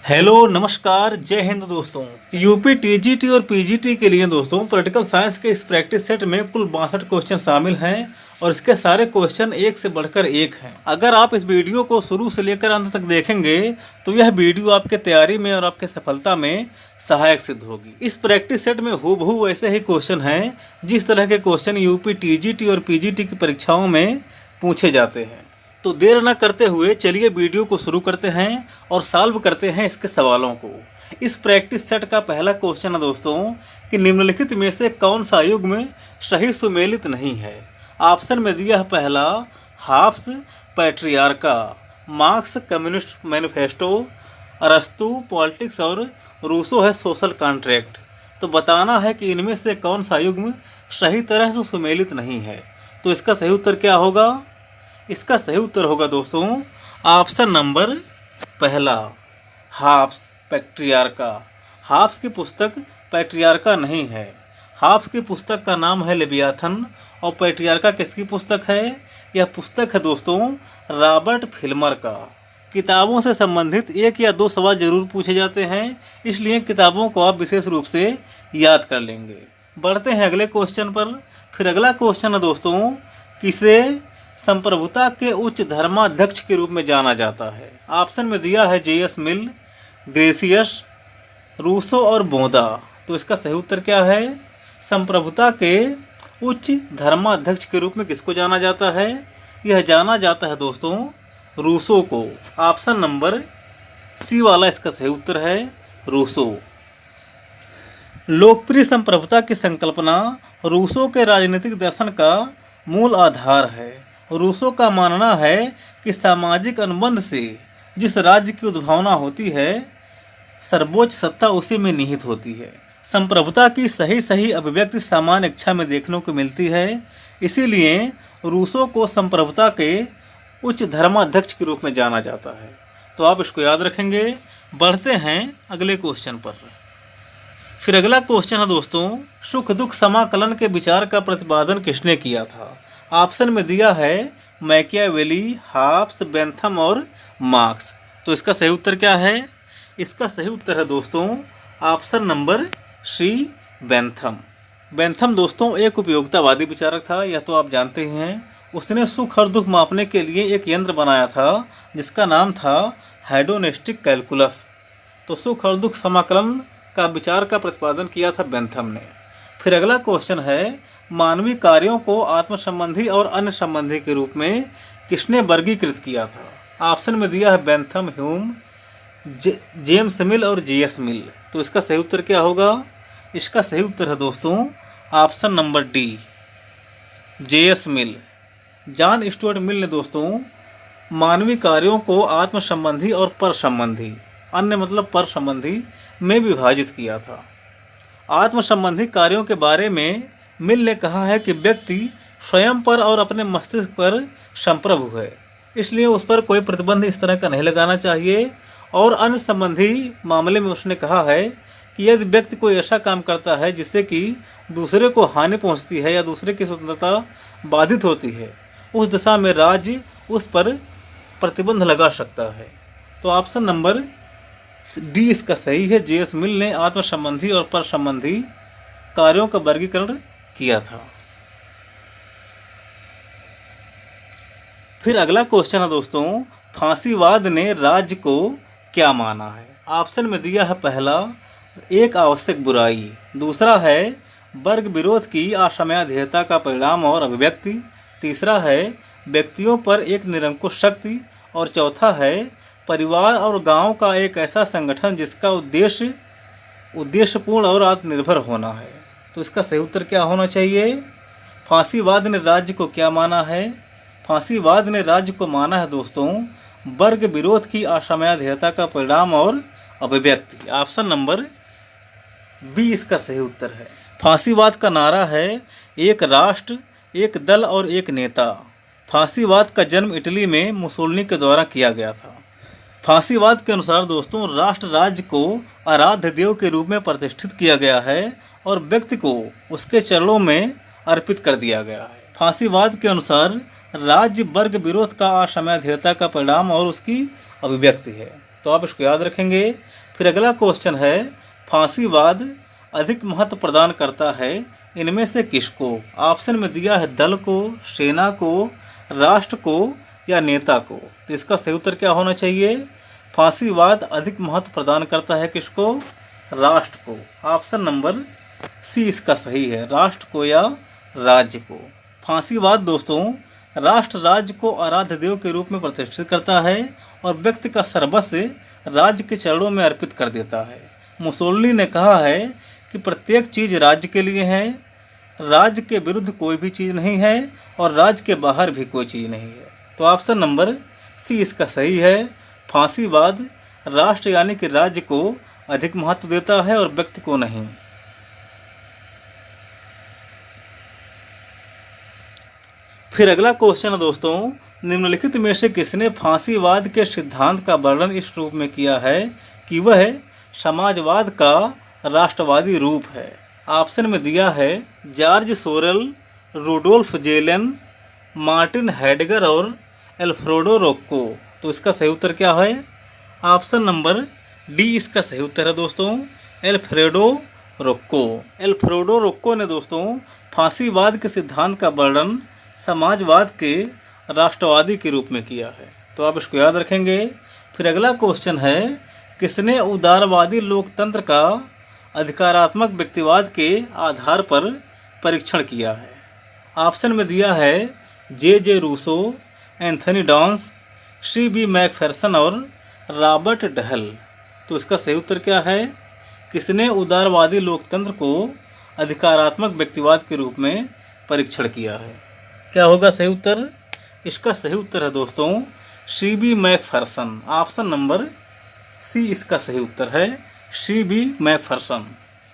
Hello नमस्कार जय हिंद दोस्तों। यूपी टीजीटी और पीजीटी के लिए दोस्तों पॉलिटिकल साइंस के इस प्रैक्टिस सेट में कुल 62 क्वेश्चन शामिल हैं और इसके सारे क्वेश्चन एक से बढ़कर एक हैं। अगर आप इस वीडियो को शुरू से लेकर अंत तक देखेंगे तो यह वीडियो आपके तैयारी में और आपके सफलता में सहायक सिद्ध होगी। इस प्रैक्टिस सेट में हूबहू वैसे ही क्वेश्चन हैं जिस तरह के क्वेश्चन यूपी टीजीटी और पीजीटी की परीक्षाओं में पूछे जाते हैं। तो देर न करते हुए चलिए वीडियो को शुरू करते हैं और सॉल्व करते हैं इसके सवालों को। इस प्रैक्टिस सेट का पहला क्वेश्चन है दोस्तों कि निम्नलिखित में से कौन सा युग्म सही सुमेलित नहीं है। ऑप्शन में दिया है पहला हाब्स पैट्रियार्का, मार्क्स कम्युनिस्ट मैनिफेस्टो, अरस्तु पॉलिटिक्स और रूसो है सोशल कॉन्ट्रैक्ट। तो बताना है कि इनमें से कौन सा युग्म सही तरह से सुमेलित नहीं है। तो इसका सही उत्तर क्या होगा? इसका सही उत्तर होगा दोस्तों ऑप्शन नंबर पहला हाब्स पैट्रियार्का। हाब्स की पुस्तक पैट्रियार्का नहीं है। हाब्स की पुस्तक का नाम है लेवियाथन और पैट्रियार्का किसकी पुस्तक है? यह पुस्तक है दोस्तों रॉबर्ट फिल्मर का। किताबों से संबंधित एक या दो सवाल जरूर पूछे जाते हैं, इसलिए किताबों को आप विशेष रूप से याद कर लेंगे। बढ़ते हैं अगले क्वेश्चन पर। फिर अगला क्वेश्चन है दोस्तों किसे संप्रभुता के उच्च धर्माध्यक्ष के रूप में जाना जाता है। ऑप्शन में दिया है जेएस मिल, ग्रेसियस, रूसो और बोदा। तो इसका सही उत्तर क्या है? संप्रभुता के उच्च धर्माध्यक्ष के रूप में किसको जाना जाता है? यह जाना जाता है दोस्तों रूसो को। ऑप्शन नंबर सी वाला इसका सही उत्तर है रूसो। लोकप्रिय संप्रभुता की संकल्पना रूसो के राजनीतिक दर्शन का मूल आधार है। रूसो का मानना है कि सामाजिक अनुबंध से जिस राज्य की उद्भावना होती है सर्वोच्च सत्ता उसी में निहित होती है। संप्रभुता की सही अभिव्यक्ति सामान्य इच्छा में देखने को मिलती है, इसीलिए रूसो को संप्रभुता के उच्च धर्माध्यक्ष के रूप में जाना जाता है। तो आप इसको याद रखेंगे। बढ़ते हैं अगले क्वेश्चन पर। फिर अगला क्वेश्चन है दोस्तों सुख दुख समाकलन के विचार का प्रतिपादन किसने किया था। ऑप्शन में दिया है मैकियावेली, हाब्स, बेंथम और मार्क्स। तो इसका सही उत्तर क्या है? इसका सही उत्तर है दोस्तों option number C Bentham. Bentham दोस्तों एक उपयोगितावादी विचारक था, यह तो आप जानते ही हैं। उसने सुख और दुख मापने के लिए एक यंत्र बनाया था जिसका नाम था हेडोनिस्टिक कैलकुलस। तो सुख और दुख समाकलन का विचार का प्रतिपादन किया था बेंथम ने। फिर अगला क्वेश्चन है मानवीय कार्यों को आत्म संबंधी और अन्य संबंधी के रूप में किसने वर्गीकृत किया था। ऑप्शन में दिया है बेंथम, ह्यूम, जेम्स मिल और जीएस मिल। तो इसका सही उत्तर क्या होगा? इसका सही उत्तर है दोस्तों ऑप्शन नंबर डी जेएस मिल। जॉन स्टुअर्ट मिल ने दोस्तों मानवीय कार्यों को आत्म संबंधी और पर संबंधी, अन्य मतलब पर संबंधी में विभाजित किया था। आत्म संबंधी कार्यों के बारे में मिल ने कहा है कि व्यक्ति स्वयं पर और अपने मस्तिष्क पर संप्रभु है, इसलिए उस पर कोई प्रतिबंध इस तरह का नहीं लगाना चाहिए। और अन्य संबंधी मामले में उसने कहा है कि यदि व्यक्ति कोई ऐसा काम करता है जिससे कि दूसरे को हानि पहुंचती है या दूसरे की स्वतंत्रता बाधित होती है, उस दशा में राज्य उस पर प्रतिबंध लगा सकता है। तो ऑप्शन नंबर डी इसका सही है। जेएस मिल ने आत्म संबंधी और पर संबंधी कार्यों का वर्गीकरण किया था। फिर अगला क्वेश्चन है दोस्तों फांसीवाद ने राज्य को क्या माना है। ऑप्शन में दिया है पहला एक आवश्यक बुराई, दूसरा है वर्ग विरोध की असमयाध्यता का परिणाम और अभिव्यक्ति, तीसरा है व्यक्तियों पर एक निरंकुश शक्ति और चौथा है परिवार और गांव का एक ऐसा संगठन जिसका उद्देश्यपूर्ण और आत्मनिर्भर होना है। तो इसका सही उत्तर क्या होना चाहिए? फांसीवाद ने राज्य को क्या माना है? फांसीवाद ने राज्य को माना है दोस्तों वर्ग विरोध की असमयाध्यता का परिणाम और अभिव्यक्ति। ऑप्शन नंबर बी इसका सही उत्तर है। फांसीवाद का नारा है एक राष्ट्र, एक दल और एक नेता। फांसीवाद का जन्म इटली में मुसोलिनी के द्वारा किया गया था। फांसीवाद के अनुसार दोस्तों राष्ट्र राज्य को आराध्य देव के रूप में प्रतिष्ठित किया गया है और व्यक्ति को उसके चरणों में अर्पित कर दिया गया है। फांसीवाद के अनुसार राज्य वर्ग विरोध का असमयाध्यता का परिणाम और उसकी अभिव्यक्ति है। तो आप इसको याद रखेंगे। फिर अगला क्वेश्चन है, फांसीवाद अधिक महत्व प्रदान करता है इनमें से किसको? ऑप्शन में दिया है दल को, सेना को, राष्ट्र को या नेता को। तो इसका सही उत्तर क्या होना चाहिए? फांसीवाद अधिक महत्व प्रदान करता है किसको? राष्ट्र को। ऑप्शन नंबर सी इसका सही है, राष्ट्र को या राज्य को। फांसीवाद दोस्तों राष्ट्र राज्य को आराध्य देव के रूप में प्रतिष्ठित करता है और व्यक्ति का सर्वस्व राज्य के चरणों में अर्पित कर देता है। मुसोलिनी ने कहा है कि प्रत्येक चीज़ राज्य के लिए है, राज्य के विरुद्ध कोई भी चीज़ नहीं है और राज्य के बाहर भी कोई चीज़ नहीं है। तो ऑप्शन नंबर सी इसका सही है, फांसीवाद राष्ट्र यानी कि राज्य को अधिक महत्व देता है और व्यक्ति को नहीं। फिर अगला क्वेश्चन है दोस्तों, निम्नलिखित में से किसने फांसीवाद के सिद्धांत का वर्णन इस रूप में किया है कि वह समाजवाद का राष्ट्रवादी रूप है? ऑप्शन में दिया है George sorrel, Rudolph जेलन, Martin Hedger और एल्फ्रेडो रोक्को। तो इसका सही उत्तर क्या है? ऑप्शन नंबर डी इसका सही उत्तर है दोस्तों, एल्फ्रेडो रोक्को। एल्फ्रेडो रोक्को ने दोस्तों फांसीवाद के सिद्धांत का वर्णन समाजवाद के राष्ट्रवादी के रूप में किया है। तो आप इसको याद रखेंगे। फिर अगला क्वेश्चन है, किसने उदारवादी लोकतंत्र का अधिकारात्मक व्यक्तिवाद के आधार पर परीक्षण किया है? ऑप्शन में दिया है जे रूसो, एंथनी डॉन्स, सी मैकफेरसन और रॉबर्ट डहल। तो इसका सही उत्तर क्या है? किसने उदारवादी लोकतंत्र को अधिकारात्मक व्यक्तिवाद के रूप में परीक्षण किया है? क्या होगा सही उत्तर? इसका सही उत्तर है दोस्तों सी मैकफेरसन। ऑप्शन नंबर सी इसका सही उत्तर है, सी मैकफेरसन।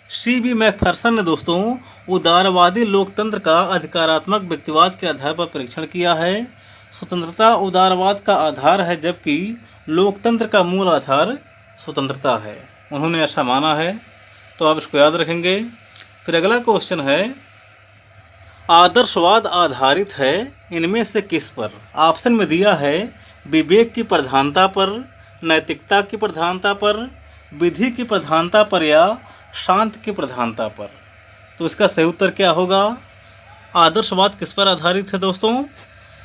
सी मैकफेरसन ने दोस्तों उदारवादी लोकतंत्र का अधिकारात्मक व्यक्तिवाद के आधार पर परीक्षण किया है। स्वतंत्रता उदारवाद का आधार है जबकि लोकतंत्र का मूल आधार स्वतंत्रता है, उन्होंने ऐसा माना है। तो आप इसको याद रखेंगे। फिर अगला क्वेश्चन है, आदर्शवाद आधारित है इनमें से किस पर? ऑप्शन में दिया है विवेक की प्रधानता पर, नैतिकता की प्रधानता पर, विधि की प्रधानता पर या शांति की प्रधानता पर। तो इसका सही उत्तर क्या होगा? आदर्शवाद किस पर आधारित है दोस्तों?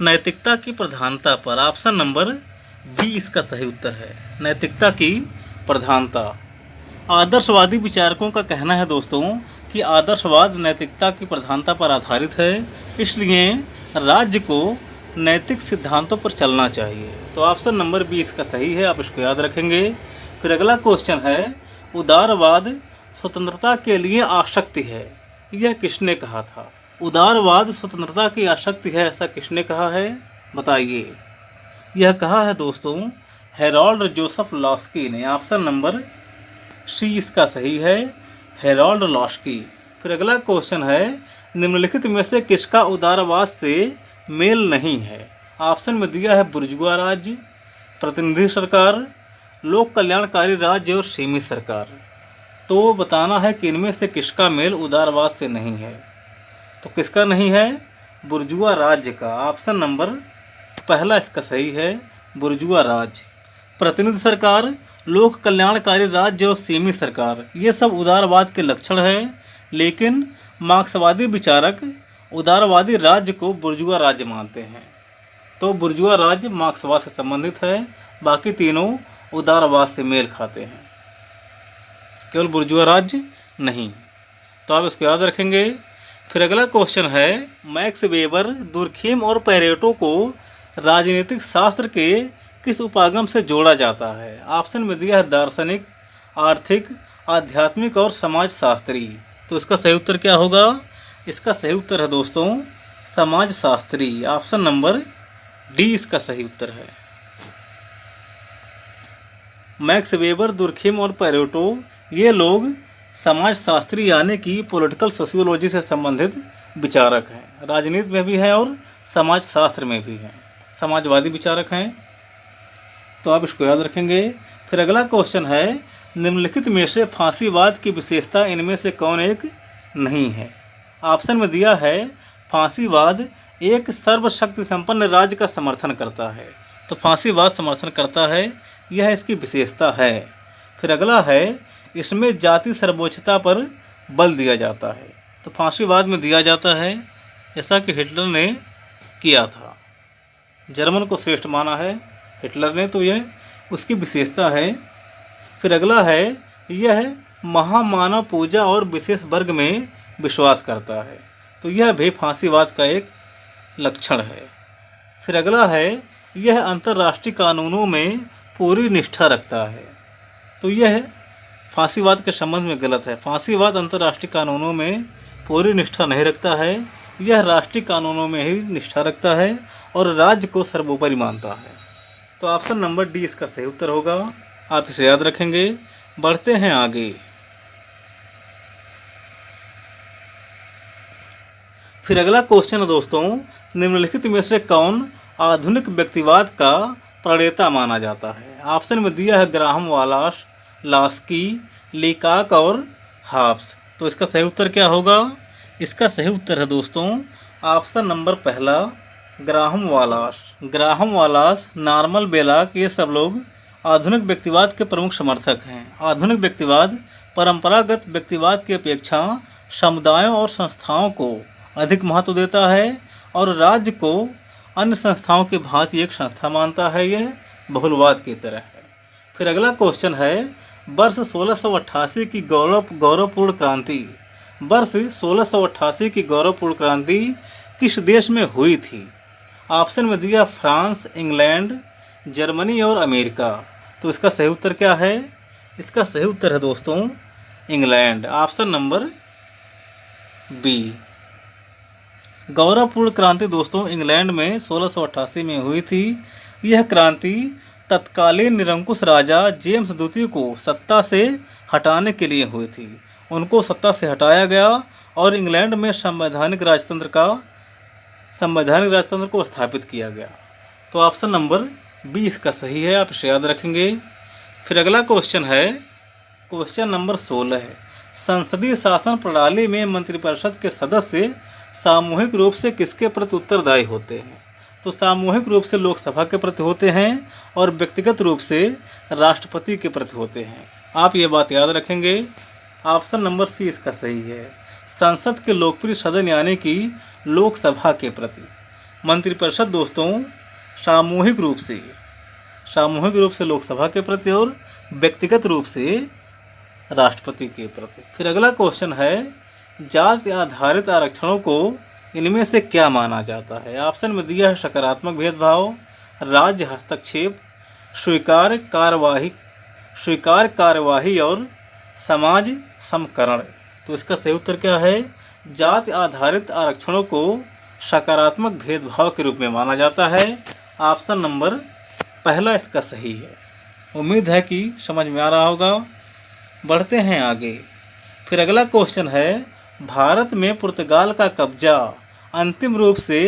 नैतिकता की प्रधानता पर। ऑप्शन नंबर बी इसका सही उत्तर है, नैतिकता की प्रधानता। आदर्शवादी विचारकों का कहना है दोस्तों कि आदर्शवाद नैतिकता की प्रधानता पर आधारित है, इसलिए राज्य को नैतिक सिद्धांतों पर चलना चाहिए। तो ऑप्शन नंबर बी इसका सही है, आप इसको याद रखेंगे। फिर अगला क्वेश्चन है, उदारवाद स्वतंत्रता के लिए आसक्ति है, यह किसने कहा था? उदारवाद स्वतंत्रता की आसक्ति है, ऐसा किसने कहा है? बताइए। यह कहा है दोस्तों हेरोल्ड जोसेफ लॉस्की ने। ऑप्शन नंबर सी इसका सही है, हेरोल्ड लॉस्की। फिर अगला क्वेश्चन है, निम्नलिखित में से किसका उदारवाद से मेल नहीं है? ऑप्शन में दिया है बुर्जुआ राज्य, प्रतिनिधि सरकार, लोक कल्याणकारी राज्य और सीमित सरकार। तो बताना है कि इनमें से किसका मेल उदारवाद से नहीं है। तो किसका नहीं है? बुर्जुआ राज्य का। ऑप्शन नंबर पहला इसका सही है, बुर्जुआ राज्य। प्रतिनिधि सरकार, लोक कल्याणकारी राज्य और सीमित सरकार, ये सब उदारवाद के लक्षण हैं, लेकिन मार्क्सवादी विचारक उदारवादी राज्य को बुर्जुआ राज्य मानते हैं। तो बुर्जुआ राज्य मार्क्सवाद से संबंधित है, बाकी तीनों उदारवाद से मेल खाते हैं, केवल बुर्जुआ राज्य नहीं। तो आप इसको याद रखेंगे। फिर अगला क्वेश्चन है, मैक्स वेबर, दुर्खीम और पेरेटो को राजनीतिक शास्त्र के किस उपागम से जोड़ा जाता है? ऑप्शन में दिया है दार्शनिक, आर्थिक, आध्यात्मिक और समाजशास्त्री। तो इसका सही उत्तर क्या होगा? इसका सही उत्तर है दोस्तों समाजशास्त्री। ऑप्शन नंबर डी इसका सही उत्तर है। मैक्स वेबर, दुर्खीम और पेरेटो ये लोग समाजशास्त्री यानी कि पॉलिटिकल सोशियोलॉजी से संबंधित विचारक हैं, राजनीति में भी हैं और समाजशास्त्र में भी हैं, समाजवादी विचारक हैं। तो आप इसको याद रखेंगे। फिर अगला क्वेश्चन है, निम्नलिखित में से फांसीवाद की विशेषता इनमें से कौन एक नहीं है? ऑप्शन में दिया है फांसीवाद एक सर्वशक्ति संपन्न राज्य का समर्थन करता है। तो फांसीवाद समर्थन करता है यह इसकी विशेषता है। फिर अगला है, इसमें जाति सर्वोच्चता पर बल दिया जाता है। तो फांसी बाद में दिया जाता है, जैसा कि हिटलर ने किया था। जर्मन को श्रेष्ठ माना है हिटलर ने, तो यह उसकी विशेषता है। फिर अगला है, यह महामानव पूजा और विशेष वर्ग में विश्वास करता है। तो यह भी फांसीवाद का एक लक्षण है। फिर अगला है, यह अंतर्राष्ट्रीय कानूनों में पूरी निष्ठा रखता है। तो यह फांसीवाद के संबंध में गलत है। फांसीवाद अंतर्राष्ट्रीय कानूनों में पूरी निष्ठा नहीं रखता है, यह राष्ट्रीय कानूनों में ही निष्ठा रखता है और राज्य को सर्वोपरि मानता है। तो ऑप्शन नंबर डी इसका सही उत्तर होगा। आप इसे याद रखेंगे। बढ़ते हैं आगे। फिर अगला क्वेश्चन है दोस्तों, निम्नलिखित में से कौन आधुनिक व्यक्तिवाद का प्रणेता माना जाता है? ऑप्शन में दिया है ग्राहम वालास, लास्की, लीकाक और हाब्स। तो इसका सही उत्तर क्या होगा? इसका सही उत्तर है दोस्तों ऑप्शन नंबर पहला, ग्राहम वालास। ग्राहम वालास, नॉर्मन बेलाक, ये सब लोग आधुनिक व्यक्तिवाद के प्रमुख समर्थक हैं। आधुनिक व्यक्तिवाद परंपरागत व्यक्तिवाद की अपेक्षा समुदायों और संस्थाओं को अधिक महत्व देता है और राज्य को अन्य संस्थाओं की भांति एक संस्था मानता है। यह बहुलवाद की तरह है। फिर अगला क्वेश्चन है, वर्ष 1688 की गौरवपूर्ण क्रांति। वर्ष 1688 की गौरवपूर्ण क्रांति किस देश में हुई थी? ऑप्शन में दिया फ्रांस, इंग्लैंड, जर्मनी और अमेरिका। तो इसका सही उत्तर क्या है? इसका सही उत्तर है दोस्तों इंग्लैंड। Option number B. गौरवपूर्ण क्रांति दोस्तों इंग्लैंड में 1688 में हुई थी। यह क्रांति तत्कालीन निरंकुश राजा जेम्स द्वितीय को सत्ता से हटाने के लिए हुई थी। उनको सत्ता से हटाया गया और इंग्लैंड में संवैधानिक राजतंत्र को स्थापित किया गया। तो ऑप्शन नंबर बी इसका सही है, आप इसे याद रखेंगे। फिर अगला क्वेश्चन है, क्वेश्चन नंबर 16 है, संसदीय शासन प्रणाली में मंत्रिपरिषद के सदस्य सामूहिक रूप से किसके प्रति उत्तरदायी होते हैं? तो सामूहिक रूप से लोकसभा के प्रति होते हैं और व्यक्तिगत रूप से राष्ट्रपति के प्रति होते हैं। आप ये बात याद रखेंगे। ऑप्शन नंबर सी इसका सही है, संसद के लोकप्रिय सदन यानी कि लोकसभा के प्रति। मंत्रिपरिषद दोस्तों सामूहिक रूप से लोकसभा के प्रति और व्यक्तिगत रूप से राष्ट्रपति के प्रति। फिर अगला क्वेश्चन है, जाति आधारित आरक्षणों को इनमें से क्या माना जाता है? ऑप्शन में दिया है सकारात्मक भेदभाव, राज्य हस्तक्षेप, स्वीकार्य कार्यवाही और समाज समकरण। तो इसका सही उत्तर क्या है? जाति आधारित आरक्षणों को सकारात्मक भेदभाव के रूप में माना जाता है। ऑप्शन नंबर पहला इसका सही है। उम्मीद है कि समझ में आ रहा होगा। बढ़ते हैं आगे। फिर अगला क्वेश्चन है, भारत में पुर्तगाल का कब्जा अंतिम रूप से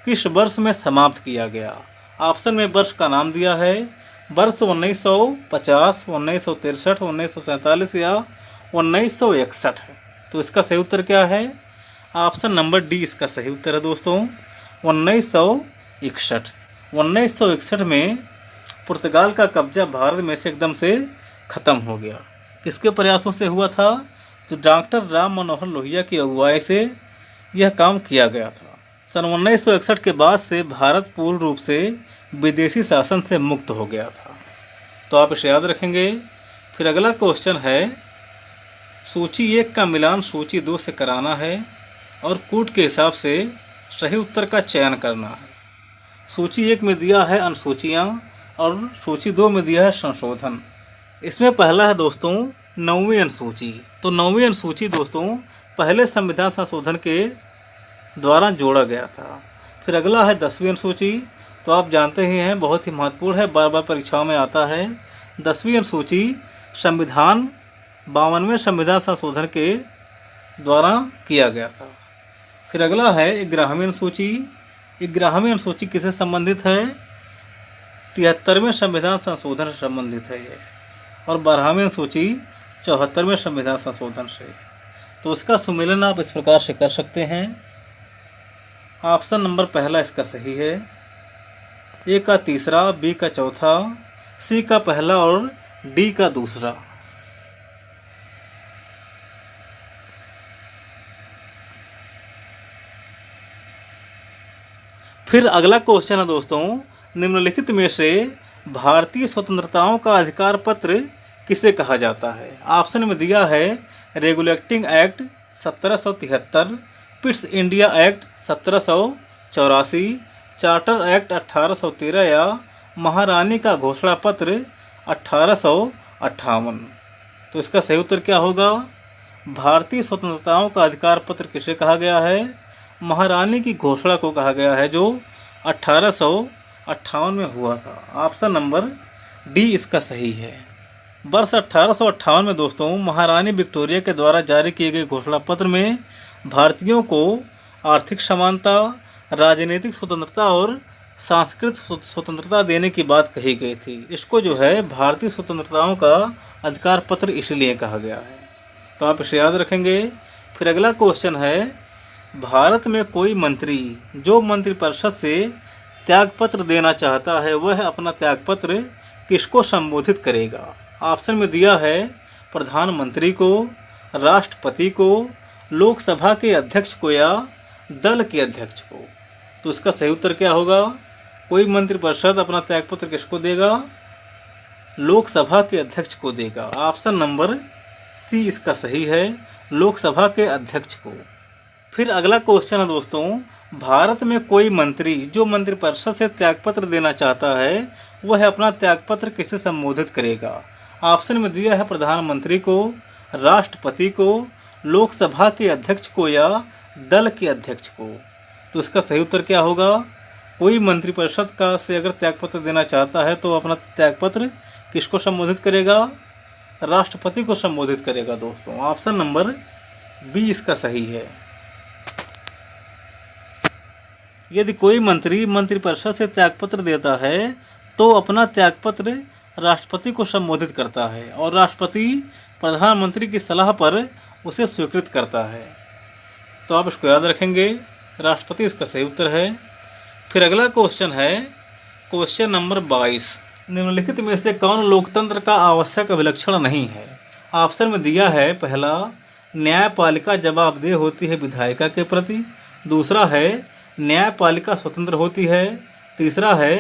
किस वर्ष में समाप्त किया गया? ऑप्शन में वर्ष का नाम दिया है, वर्ष 1950, 1963, 1947 या 1961 है। तो इसका सही उत्तर क्या है? ऑप्शन नंबर डी इसका सही उत्तर है दोस्तों 1961। 1961 में पुर्तगाल का कब्जा भारत में से एकदम से ख़त्म हो गया। किसके प्रयासों से हुआ था? तो डॉक्टर राम मनोहर लोहिया की अगुवाई से यह काम किया गया था। सन 1961 के बाद से भारत पूर्ण रूप से विदेशी शासन से मुक्त हो गया था। तो आप इसे याद रखेंगे। फिर अगला क्वेश्चन है, सूची 1 का मिलान सूची 2 से कराना है और कूट के हिसाब से सही उत्तर का चयन करना है। सूची 1 में दिया है अनुसूचियाँ और सूची 2 में दिया है संशोधन। इसमें पहला है दोस्तों 9वीं अनुसूची। तो 9वीं अनुसूची दोस्तों पहले संविधान संशोधन के द्वारा जोड़ा गया था। फिर अगला है 10वीं अनुसूची। तो आप जानते ही हैं बहुत ही महत्वपूर्ण है, बार बार परीक्षाओं में आता है। 10वीं अनुसूची 52वें संविधान संशोधन के द्वारा किया गया था। फिर अगला है 11वीं अनुसूची। 11वीं अनुसूची किससे संबंधित है? 73वें संविधान संशोधन से संबंधित है ये। और 12वीं अनुसूची 74वें संविधान संशोधन से। तो इसका सुमेलन आप इस प्रकार से कर सकते हैं। ऑप्शन नंबर पहला इसका सही है। ए का तीसरा, बी का चौथा, सी का पहला और डी का दूसरा। फिर अगला क्वेश्चन है दोस्तों, निम्नलिखित में से भारतीय स्वतंत्रताओं का अधिकार पत्र किसे कहा जाता है? ऑप्शन में दिया है regulating act 1773, Pitt's India act 1784, charter act 1813 या महारानी का घोषणा पत्र 1858। तो इसका सही उत्तर क्या होगा? भारतीय स्वतंत्रताओं का अधिकार पत्र किसे कहा गया है? महारानी की घोषणा को कहा गया है, जो 1858 में हुआ था। ऑप्शन नंबर डी इसका सही है। वर्ष 1858 में दोस्तों महारानी विक्टोरिया के द्वारा जारी किए गए घोषणा पत्र में भारतीयों को आर्थिक समानता, राजनीतिक स्वतंत्रता और सांस्कृतिक स्वतंत्रता देने की बात कही गई थी। इसको जो है भारतीय स्वतंत्रताओं का अधिकार पत्र इसलिए कहा गया है। तो आप इसे याद रखेंगे। फिर अगला क्वेश्चन है, भारत में कोई मंत्री जो मंत्रिपरिषद से त्यागपत्र देना चाहता है, वह अपना त्यागपत्र किसको संबोधित करेगा? ऑप्शन में दिया है प्रधानमंत्री को, राष्ट्रपति को, लोकसभा के अध्यक्ष को या दल के अध्यक्ष को। तो इसका सही उत्तर क्या होगा? कोई मंत्रिपरिषद अपना त्यागपत्र किसको देगा? लोकसभा के अध्यक्ष को देगा। ऑप्शन नंबर सी इसका सही है, लोकसभा के अध्यक्ष को। फिर अगला क्वेश्चन है दोस्तों, भारत में कोई मंत्री जो मंत्रिपरिषद से त्यागपत्र देना चाहता है, वह अपना त्यागपत्र किसे संबोधित करेगा? ऑप्शन में दिया है प्रधानमंत्री को, राष्ट्रपति को, लोकसभा के अध्यक्ष को या दल के अध्यक्ष को। तो इसका सही उत्तर क्या होगा? कोई मंत्रिपरिषद का से अगर त्यागपत्र देना चाहता है तो अपना त्यागपत्र किसको संबोधित करेगा? राष्ट्रपति को संबोधित करेगा दोस्तों। ऑप्शन नंबर बी इसका सही है। यदि कोई मंत्री मंत्रिपरिषद से त्यागपत्र देता है तो अपना त्यागपत्र राष्ट्रपति को संबोधित करता है और राष्ट्रपति प्रधानमंत्री की सलाह पर उसे स्वीकृत करता है। तो आप इसको याद रखेंगे, राष्ट्रपति इसका सही उत्तर है। फिर अगला क्वेश्चन है क्वेश्चन नंबर 22, निम्नलिखित में से कौन लोकतंत्र का आवश्यक अभिलक्षण नहीं है? ऑप्शन में दिया है पहला, न्यायपालिका जवाबदेह होती है विधायिका के प्रति। दूसरा है न्यायपालिका स्वतंत्र होती है। तीसरा है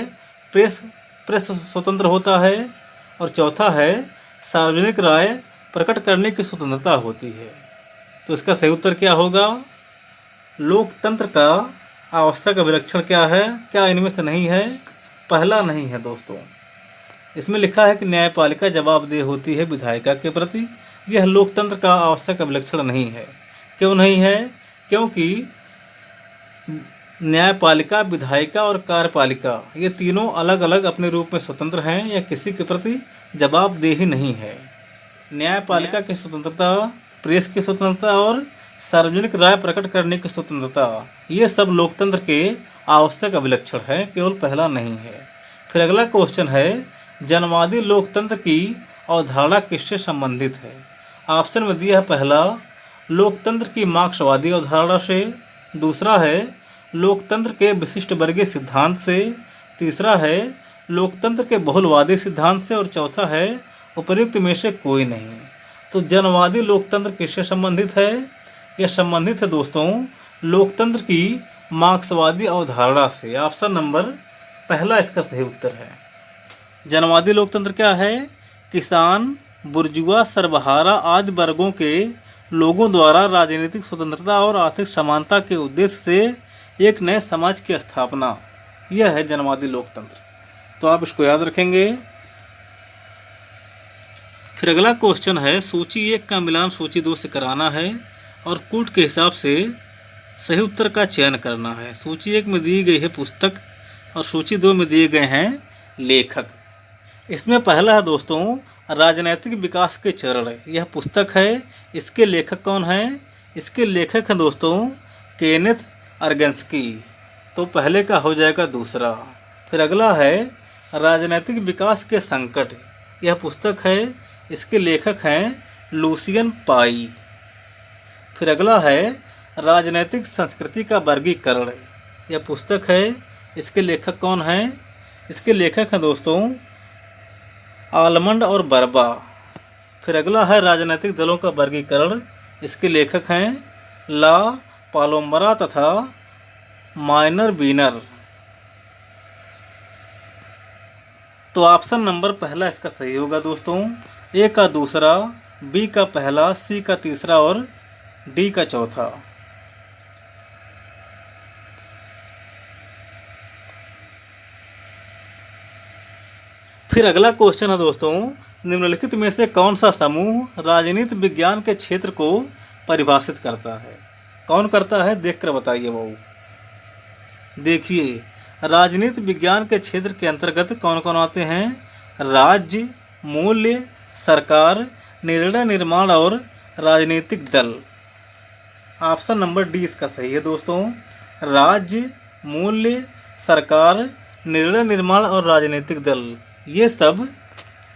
प्रेस स्वतंत्र होता है। और चौथा है सार्वजनिक राय प्रकट करने की स्वतंत्रता होती है। तो इसका सही उत्तर क्या होगा? लोकतंत्र का आवश्यक अभिलक्षण क्या है? क्या इनमें से नहीं है? पहला नहीं है दोस्तों। इसमें लिखा है कि न्यायपालिका जवाबदेह होती है विधायिका के प्रति। यह लोकतंत्र का आवश्यक अभिलक्षण नहीं है। क्यों नहीं है? क्योंकि न्यायपालिका, विधायिका और कार्यपालिका ये तीनों अलग अलग अपने रूप में स्वतंत्र हैं या किसी के प्रति जवाबदेही नहीं है। न्यायपालिका की स्वतंत्रता, प्रेस की स्वतंत्रता और सार्वजनिक राय प्रकट करने की स्वतंत्रता, ये सब लोकतंत्र के आवश्यक अभिलक्षण है, केवल पहला नहीं है। फिर अगला क्वेश्चन है, जनवादी लोकतंत्र की अवधारणा किससे संबंधित है? ऑप्शन में दिया है पहला, लोकतंत्र की मार्क्सवादी अवधारणा से। दूसरा है लोकतंत्र के विशिष्ट वर्गीय सिद्धांत से। तीसरा है लोकतंत्र के बहुलवादी सिद्धांत से। और चौथा है उपर्युक्त में से कोई नहीं। तो जनवादी लोकतंत्र किससे संबंधित है? यह संबंधित है दोस्तों लोकतंत्र की मार्क्सवादी अवधारणा से। ऑप्शन नंबर पहला इसका सही उत्तर है। जनवादी लोकतंत्र क्या है? किसान, बुर्जुआ, सर्वहारा आदि वर्गों के लोगों द्वारा राजनीतिक स्वतंत्रता और आर्थिक समानता के उद्देश्य से एक नए समाज की स्थापना, यह है जनवादी लोकतंत्र। तो आप इसको याद रखेंगे। फिर अगला क्वेश्चन है, सूची 1 का मिलान सूची 2 से कराना है और कूट के हिसाब से सही उत्तर का चयन करना है। सूची 1 में दी गई है पुस्तक और सूची 2 में दिए गए हैं लेखक। इसमें पहला है दोस्तों राजनैतिक विकास के चरण। यह पुस्तक है। इसके लेखक कौन हैं? इसके लेखक हैं दोस्तों केनेथ अर्गेंस्की। तो पहले का हो जाएगा दूसरा। फिर अगला है राजनैतिक विकास के संकट। यह पुस्तक है। इसके लेखक हैं लूसियन पाई। फिर अगला है राजनैतिक संस्कृति का वर्गीकरण। यह पुस्तक है। इसके लेखक कौन हैं? इसके लेखक हैं दोस्तों आलमंड और बरबा। फिर अगला है राजनीतिक दलों का वर्गीकरण। इसके लेखक हैं ला पालोम्बरा तथा माइनर बीनर। तो ऑप्शन नंबर पहला इसका सही होगा दोस्तों। ए का दूसरा, बी का पहला, सी का तीसरा और डी का चौथा। फिर अगला क्वेश्चन है दोस्तों, निम्नलिखित में से कौन सा समूह राजनीति विज्ञान के क्षेत्र को परिभाषित करता है? कौन करता है देखकर बताइए बाबू। देखिए, राजनीति विज्ञान के क्षेत्र के अंतर्गत कौन कौन आते हैं? राज्य, मूल्य, सरकार, निर्णय निर्माण और राजनीतिक दल। ऑप्शन नंबर डी इसका सही है दोस्तों। राज्य, मूल्य, सरकार, निर्णय निर्माण और राजनीतिक दल, ये सब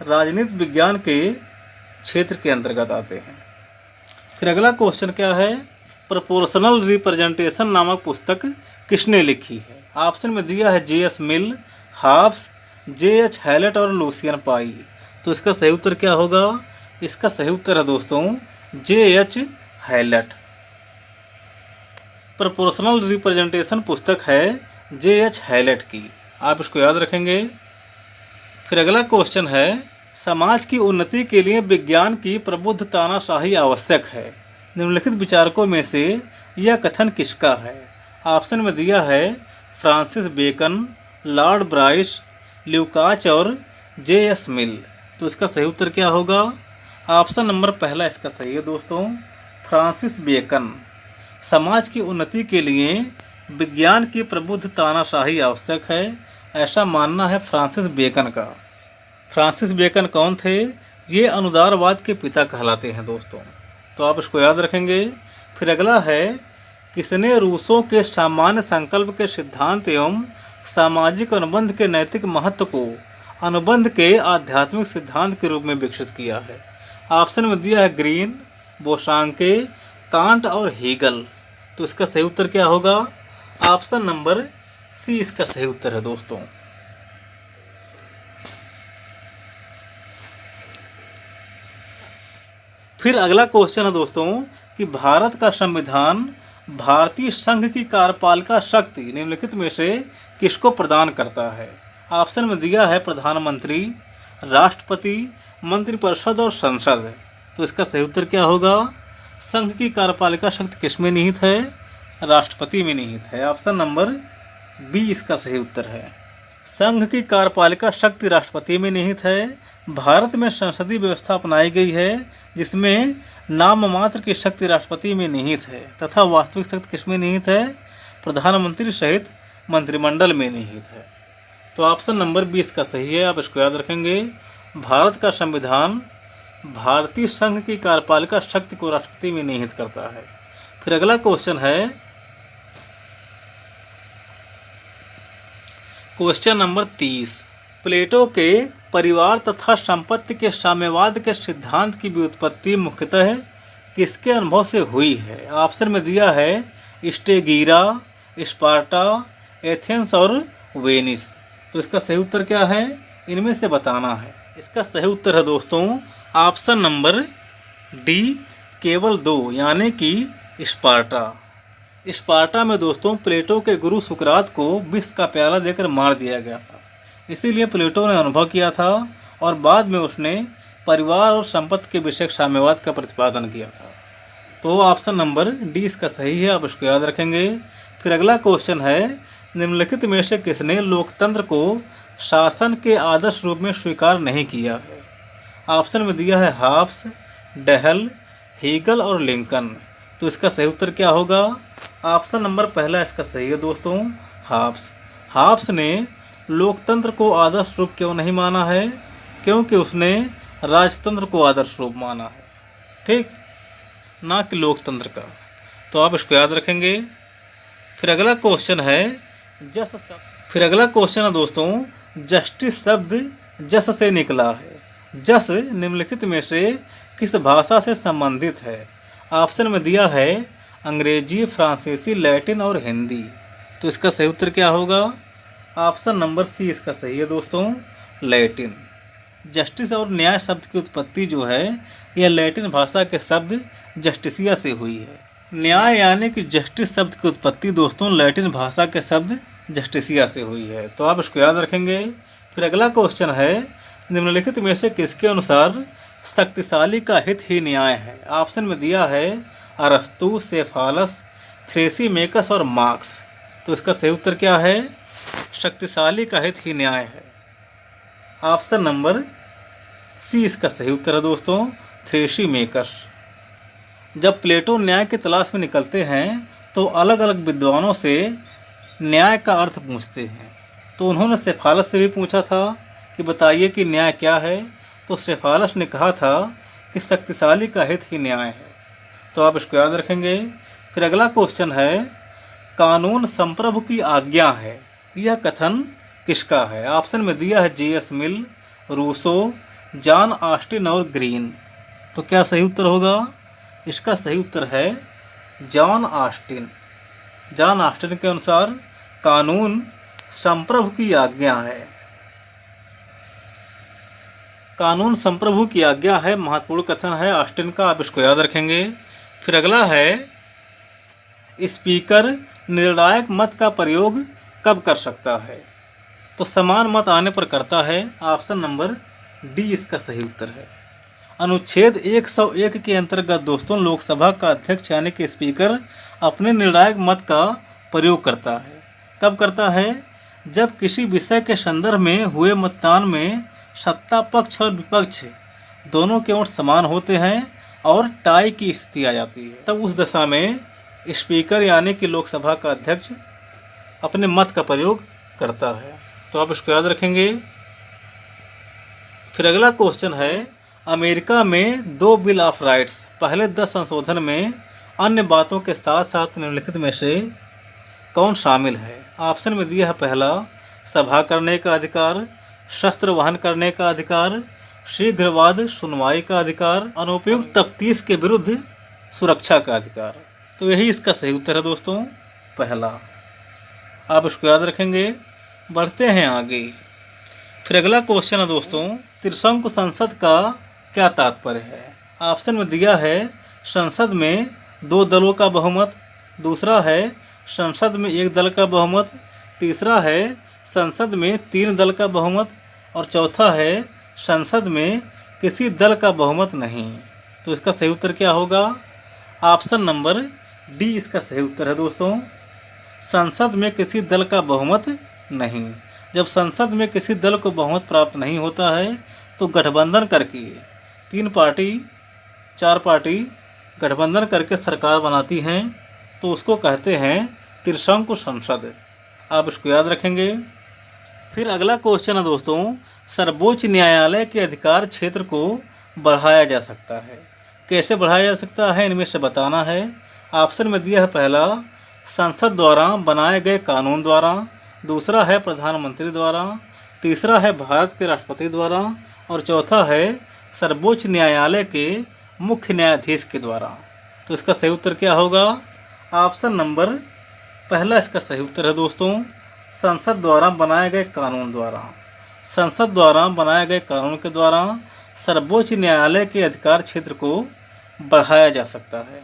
राजनीति विज्ञान के क्षेत्र के अंतर्गत आते हैं। फिर अगला क्वेश्चन क्या है? प्रोपोर्शनल रिप्रेजेंटेशन नामक पुस्तक किसने लिखी है? ऑप्शन में दिया है जे.एस. मिल, हॉब्स, जे.एच. हैलेट और लुसियन पाई। तो इसका सही उत्तर क्या होगा? इसका सही उत्तर है दोस्तों जे.एच. हैलेट। प्रोपोर्शनल रिप्रेजेंटेशन पुस्तक है जे.एच. हैलेट की, आप इसको याद रखेंगे। फिर अगला क्वेश्चन है, समाज की उन्नति के लिए विज्ञान की प्रबुद्ध तानाशाही आवश्यक है। निम्नलिखित विचारकों में से यह कथन किसका है? ऑप्शन में दिया है फ्रांसिस बेकन, लॉर्ड ब्राइस, ल्यूकाच और जे.एस. मिल। तो इसका सही उत्तर क्या होगा? ऑप्शन नंबर पहला इसका सही है दोस्तों, फ्रांसिस बेकन। समाज की उन्नति के लिए विज्ञान की प्रबुद्ध तानाशाही आवश्यक है, ऐसा मानना है फ्रांसिस बेकन का। फ्रांसिस बेकन कौन थे? ये अनुदारवाद के पिता कहलाते हैं दोस्तों, तो आप इसको याद रखेंगे। फिर अगला है, किसने रूसों के सामान्य संकल्प के सिद्धांत एवं सामाजिक अनुबंध के नैतिक महत्व को अनुबंध के आध्यात्मिक सिद्धांत के रूप में विकसित किया है? ऑप्शन में दिया है ग्रीन, बोसांके, कांट और हीगल। तो इसका सही उत्तर क्या होगा? ऑप्शन नंबर सी इसका सही उत्तर है दोस्तों। फिर अगला क्वेश्चन है दोस्तों कि भारत का संविधान भारतीय संघ की कार्यपालिका शक्ति निम्नलिखित में से किसको प्रदान करता है? ऑप्शन में दिया है प्रधानमंत्री, राष्ट्रपति, मंत्रिपरिषद और संसद। तो इसका सही उत्तर क्या होगा? संघ की कार्यपालिका शक्ति किस में निहित है? राष्ट्रपति में निहित है। ऑप्शन नंबर बी इसका सही उत्तर है। संघ की कार्यपालिका शक्ति राष्ट्रपति में निहित है। भारत में संसदीय व्यवस्था अपनाई गई है जिसमें नाम मात्र की शक्ति राष्ट्रपति में निहित है तथा वास्तविक शक्ति किसमें निहित है? प्रधानमंत्री सहित मंत्रिमंडल में निहित है। तो ऑप्शन नंबर बी इसका सही है, आप इसको याद रखेंगे। भारत का संविधान भारतीय संघ की कार्यपालिका शक्ति को राष्ट्रपति में निहित करता है। फिर अगला क्वेश्चन है, क्वेश्चन नंबर 30, प्लेटो के परिवार तथा संपत्ति के साम्यवाद के सिद्धांत की व्युत्पत्ति मुख्यतः किसके अनुभव से हुई है? ऑप्शन में दिया है स्टेगीरा, स्पार्टा, एथेंस और वेनिस। तो इसका सही उत्तर क्या है? इनमें से बताना है। इसका सही उत्तर है दोस्तों ऑप्शन नंबर डी, केवल 2, यानी कि स्पार्टा। स्पार्टा में दोस्तों प्लेटो के गुरु सुकरात को विष का प्याला देकर मार दिया गया था, इसीलिए प्लेटो ने अनुभव किया था और बाद में उसने परिवार और संपत्ति के विषय साम्यवाद का प्रतिपादन किया था। तो ऑप्शन नंबर डी इसका सही है, आप इसको याद रखेंगे। फिर अगला क्वेश्चन है, निम्नलिखित में से किसने लोकतंत्र को शासन के आदर्श रूप में स्वीकार नहीं किया है? ऑप्शन में दिया है हॉब्स, डेहल, हीगल और लिंकन। तो इसका सही उत्तर क्या होगा? ऑप्शन नंबर पहला इसका सही है दोस्तों, हॉब्स। हॉब्स ने लोकतंत्र को आदर्श रूप क्यों नहीं माना है? क्योंकि उसने राजतंत्र को आदर्श रूप माना है, ठीक, ना कि लोकतंत्र का। तो आप इसको याद रखेंगे। फिर अगला क्वेश्चन है दोस्तों, जस्टिस शब्द जस से निकला है। जस निम्नलिखित में से किस भाषा से संबंधित है? ऑप्शन में दिया है अंग्रेजी, फ्रांसीसी, लैटिन और हिंदी। तो इसका सही उत्तर क्या होगा? ऑप्शन नंबर सी इसका सही है दोस्तों, लैटिन। जस्टिस और न्याय शब्द की उत्पत्ति जो है यह लैटिन भाषा के शब्द जस्टिसिया से हुई है। न्याय यानी कि जस्टिस शब्द की उत्पत्ति दोस्तों लैटिन भाषा के शब्द जस्टिसिया से हुई है, तो आप इसको याद रखेंगे। फिर अगला क्वेश्चन है, निम्नलिखित में से किसके अनुसार शक्तिशाली का हित ही न्याय है? ऑप्शन में दिया है अरस्तु, सेफालस, थ्रेसीमेकस और मार्क्स। तो इसका सही उत्तर क्या है? शक्तिशाली का हित ही न्याय है। ऑप्शन नंबर सी इसका सही उत्तर है दोस्तों, थ्रेसीमेकस। जब प्लेटो न्याय की तलाश में निकलते हैं तो अलग अलग विद्वानों से न्याय का अर्थ पूछते हैं। तो उन्होंने सेफालस से भी पूछा था कि बताइए कि न्याय क्या है। तो सेफालस ने कहा था कि शक्तिशाली का हित ही न्याय है, तो आप इसको याद रखेंगे। फिर अगला क्वेश्चन है, कानून संप्रभु की आज्ञा है, यह कथन किसका है? ऑप्शन में दिया है J.S. मिल, रूसो, जॉन ऑस्टिन और ग्रीन। तो क्या सही उत्तर होगा? इसका सही उत्तर है जॉन ऑस्टिन। जॉन ऑस्टिन के अनुसार कानून संप्रभु की आज्ञा है। कानून संप्रभु की आज्ञा है, महत्वपूर्ण कथन है ऑस्टिन का, आप इसको याद रखेंगे। फिर अगला है, स्पीकर निर्णायक मत का प्रयोग कब कर सकता है? तो समान मत आने पर करता है। ऑप्शन नंबर डी इसका सही उत्तर है। अनुच्छेद 101 के अंतर्गत दोस्तों लोकसभा का अध्यक्ष यानी कि स्पीकर अपने निर्णायक मत का प्रयोग करता है। कब करता है? जब किसी विषय के संदर्भ में हुए मतदान में सत्ता पक्ष और विपक्ष दोनों के वोट समान होते हैं और टाई की स्थिति आ जाती है, तब उस दशा में स्पीकर यानी कि लोकसभा का अध्यक्ष अपने मत का प्रयोग करता है, तो आप इसको याद रखेंगे। फिर अगला क्वेश्चन है, अमेरिका में 2 बिल ऑफ राइट्स पहले 10 संशोधन में अन्य बातों के साथ साथ निम्नलिखित में से कौन शामिल है? ऑप्शन में दिया है पहला सभा करने का अधिकार, शस्त्र वहन करने का अधिकार, शीघ्रवाद सुनवाई का अधिकार, अनुपयुक्त तफ्तीश के विरुद्ध सुरक्षा का अधिकार। तो यही इसका सही उत्तर है दोस्तों, पहला। आप इसको याद रखेंगे। बढ़ते हैं आगे। फिर अगला क्वेश्चन है दोस्तों, त्रिशंकु संसद का क्या तात्पर्य है? ऑप्शन में दिया है संसद में 2 दलों का बहुमत, दूसरा है संसद में 1 दल का बहुमत, तीसरा है संसद में 3 दल का बहुमत और चौथा है संसद में किसी दल का बहुमत नहीं। तो इसका सही उत्तर क्या होगा? ऑप्शन नंबर डी इसका सही उत्तर है दोस्तों, संसद में किसी दल का बहुमत नहीं। जब संसद में किसी दल को बहुमत प्राप्त नहीं होता है तो गठबंधन करके 3 पार्टी 4 पार्टी गठबंधन करके सरकार बनाती हैं, तो उसको कहते हैं त्रिशंकु संसद। आप इसको याद रखेंगे। फिर अगला क्वेश्चन है दोस्तों, सर्वोच्च न्यायालय के अधिकार क्षेत्र को बढ़ाया जा सकता है, कैसे बढ़ाया जा सकता है इनमें से बताना है। ऑप्शन में दिया है पहला संसद द्वारा बनाए गए कानून द्वारा, दूसरा है प्रधानमंत्री द्वारा, तीसरा है भारत के राष्ट्रपति द्वारा और चौथा है सर्वोच्च न्यायालय के मुख्य न्यायाधीश के द्वारा। तो इसका सही उत्तर क्या होगा? ऑप्शन नंबर पहला इसका सही उत्तर है दोस्तों, संसद द्वारा बनाए गए कानून द्वारा। संसद द्वारा बनाए गए कानून के द्वारा सर्वोच्च न्यायालय के अधिकार क्षेत्र को बढ़ाया जा सकता है।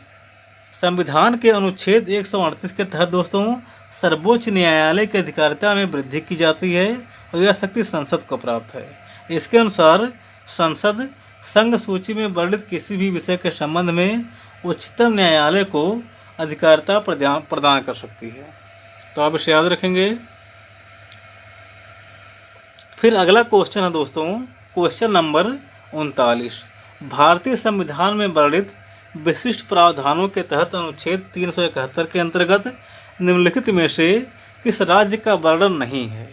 संविधान के अनुच्छेद 138 के तहत दोस्तों सर्वोच्च न्यायालय की अधिकारिता में वृद्धि की जाती है और यह शक्ति संसद को प्राप्त है। इसके अनुसार संसद संघ सूची में वर्णित किसी भी विषय के संबंध में उच्चतम न्यायालय को अधिकारिता प्रदान कर सकती है, तो आप इसे याद रखेंगे। फिर अगला क्वेश्चन है दोस्तों, क्वेश्चन नंबर 39, भारतीय संविधान में वर्णित विशिष्ट प्रावधानों के तहत अनुच्छेद 371 के अंतर्गत निम्नलिखित में से किस राज्य का वर्णन नहीं है?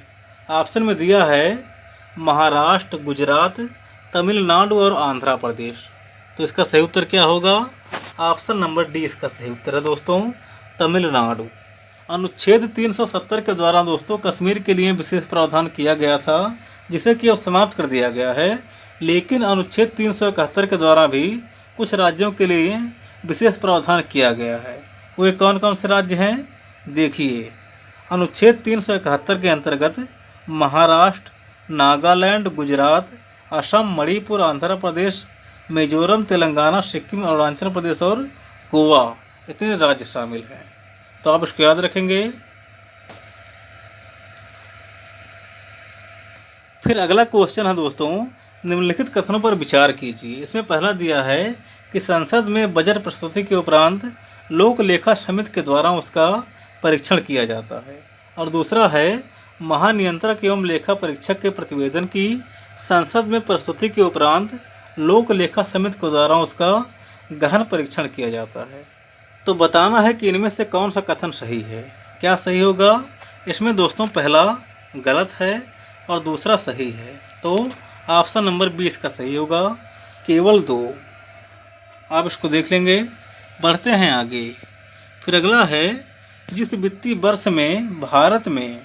ऑप्शन में दिया है महाराष्ट्र, गुजरात, तमिलनाडु और आंध्र प्रदेश। तो इसका सही उत्तर क्या होगा? ऑप्शन नंबर डी इसका सही उत्तर है दोस्तों, तमिलनाडु। अनुच्छेद 370 के द्वारा दोस्तों कश्मीर के लिए विशेष प्रावधान किया गया था, जिसे कि अब समाप्त कर दिया गया है, लेकिन अनुच्छेद 371 के द्वारा भी कुछ राज्यों के लिए विशेष प्रावधान किया गया है। वे कौन कौन से राज्य हैं? देखिए, अनुच्छेद 371 के अंतर्गत महाराष्ट्र, नागालैंड, गुजरात, असम, मणिपुर, आंध्र प्रदेश, मिजोरम, तेलंगाना, सिक्किम, अरुणाचल प्रदेश और गोवा, इतने राज्य शामिल हैं। तो आप इसको याद रखेंगे। फिर अगला क्वेश्चन है दोस्तों, निम्नलिखित कथनों पर विचार कीजिए। इसमें पहला दिया है कि संसद में बजट प्रस्तुति के उपरांत लोक लेखा समिति के द्वारा उसका परीक्षण किया जाता है। और दूसरा है, महानियंत्रक एवं लेखा परीक्षक के प्रतिवेदन की संसद में प्रस्तुति के उपरांत लोक लेखा समिति के द्वारा उसका गहन परीक्षण किया जाता है। तो बताना है कि इनमें से कौन सा कथन सही है। क्या सही होगा? इसमें दोस्तों पहला गलत है और दूसरा सही है। तो ऑप्शन नंबर 20 का सही होगा, केवल 2। आप इसको देख लेंगे। बढ़ते हैं आगे। फिर अगला है, जिस वित्तीय वर्ष में भारत में